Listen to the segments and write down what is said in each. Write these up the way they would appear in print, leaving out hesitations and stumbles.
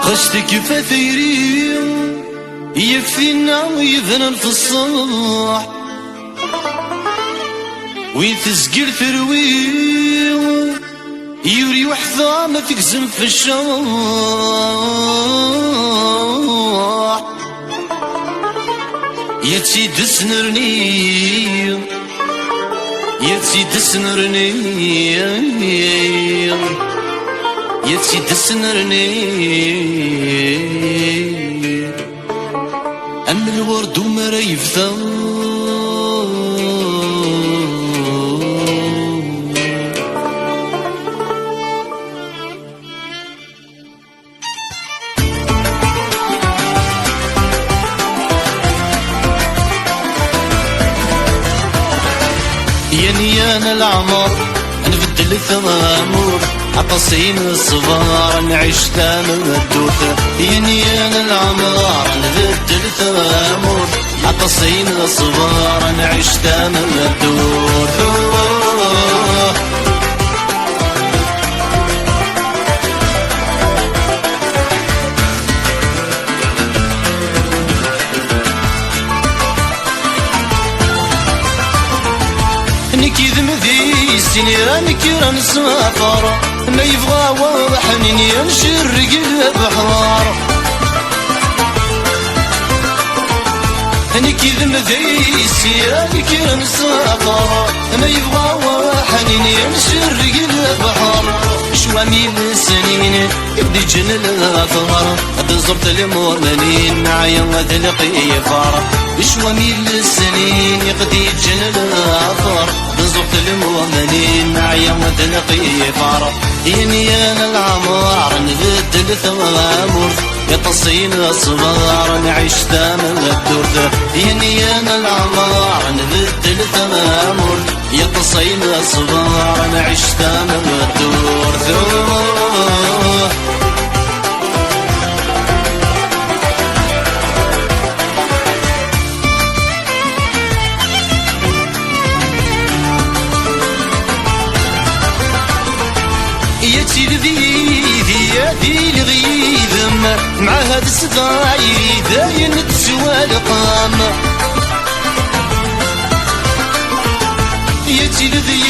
خشتك فثيري يكفينا ويذنن في الصباح ويتسقل ثروي يوري وحظة ما تكزم في الشواح يتسيد سنرني يتسيد سنرني يتسيد سنرني أم الورد وما ريفثا يا أنا العمر نبدل ثمامور عطسين الصغار نعيش تامل الدوثة يا أنا العمر نبدل ثمامور عطسين الصغار نعيش تامل الدوثة سنيرانك نسافر ما يبغى وحنيني نشرق البحر نكذ مذي سنيرانك نسافر ما يبغى وحنيني نشرق البحر شوامي السنين يبدي جن الأثمر قد زرت المؤمنين معايا ذلقي فار شوامي السنين يقضي جن الأثمر زرت المؤمنين معايا ذلقي فار يا أنا العمر نبدل ثمامور يتصين الصبار نعيش تامل الدرد يا أنا العمر نبدل ثمامور يتصين الصبار نعيش تامل الدرد ذي الغيثم مع هاد السداير داين تسوى القام يتي ذي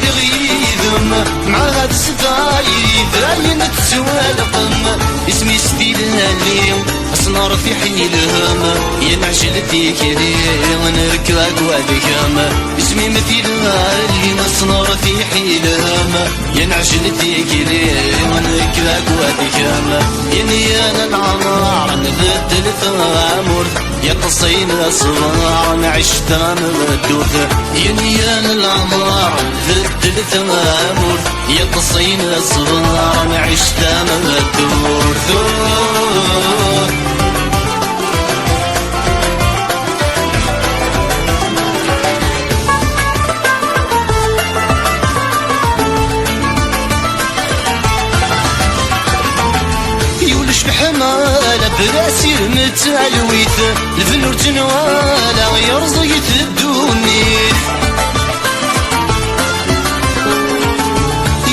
الغيثم مع هاد السداير داين تسوى القام اسمي ستيل اليوم أصنار في حيلهم ينعجل ذيكري ونركب أقوالهم اسمي مثيل اللي أصنار في حيلهم ينعجل ذيكري ونركب أقوالهم يا أنا العمر نبدل ثمامور يتصين الصغار نعيش تامل الدوثة يا أنا العمر نبدل ثمامور يتصين الصغار نعيش تامل الدوثة براسي متعلويت الفنور تنوالا يرزقت الدونيت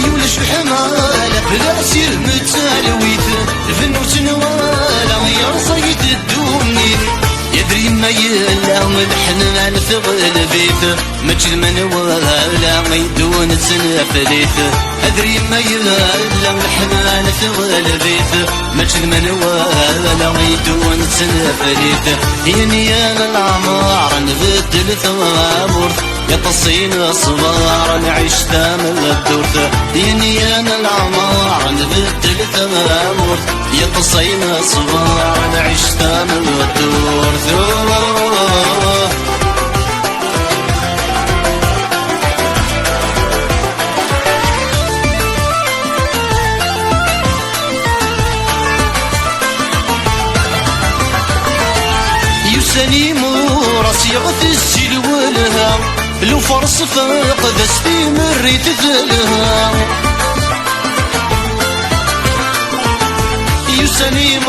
يولش بحمالة براسي متعلويت الفنور تنوالا يرزقت الدونيت يدري ما يلام الحنان ثقل بيت مجد من ولا يدون سنفليت أدري ما يلام الحنان ثقل بيت مجد من ولا يدون سنفليت يا أنا العمر نبدل ثمامور يتصين الصبار نعيش تامل الدرد يا أنا العمر نبدل ثمامور يتصين الصبار نعيش تامل الدرد سليم راسي غتسيل والهام لو فرص فاقد استمريت ذلها يسليم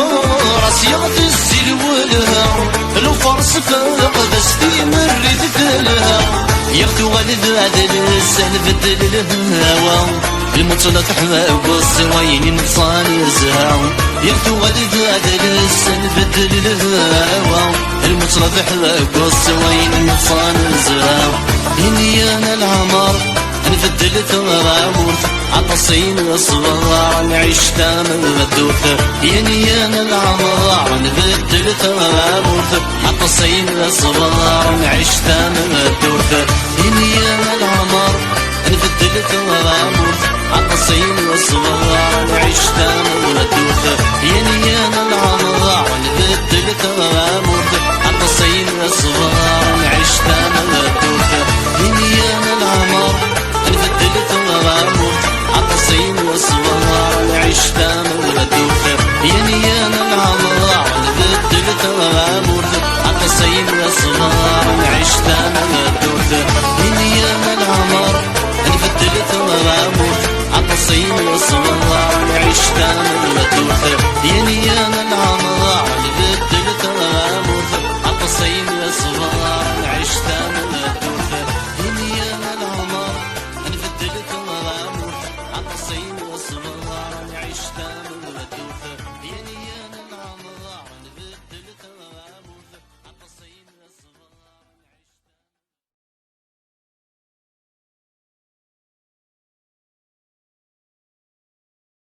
راسي غتسيل والهام لو فرص فاقد استمريت ذلها ياخدو غالد عدل السهل بدل الهوى المطلة تحباب والسوين نصاني زهاو يكتو غادي هذا لسن بدل الهوا المطلة تحباب والسوين نصاني زهاو إني أنا العمر نبدل ثمرامور عطسين الصغار نعيش تامل بدوث يعني أنا العمر نبدل ثمرامور عطسين الصغار نعيش تامل بدوث يعني أنا العمر نبدل ثمرامور عطسين الصغار نعيش تامل بدوث يعني أنا العمر نبدل ثمرامور عطسين الصغار نعيش تامل بدوث يعني أنا العمر نبدل ثمرامور عطسين الصغار نعيش تامل بدوث يعني أنا العمر نبدل ثمرامور عطسين الصغار نعيش تامل بدوث يعني أنا العمر نبدل ثمرامور عطسين الصغار نعيش تامل بدوث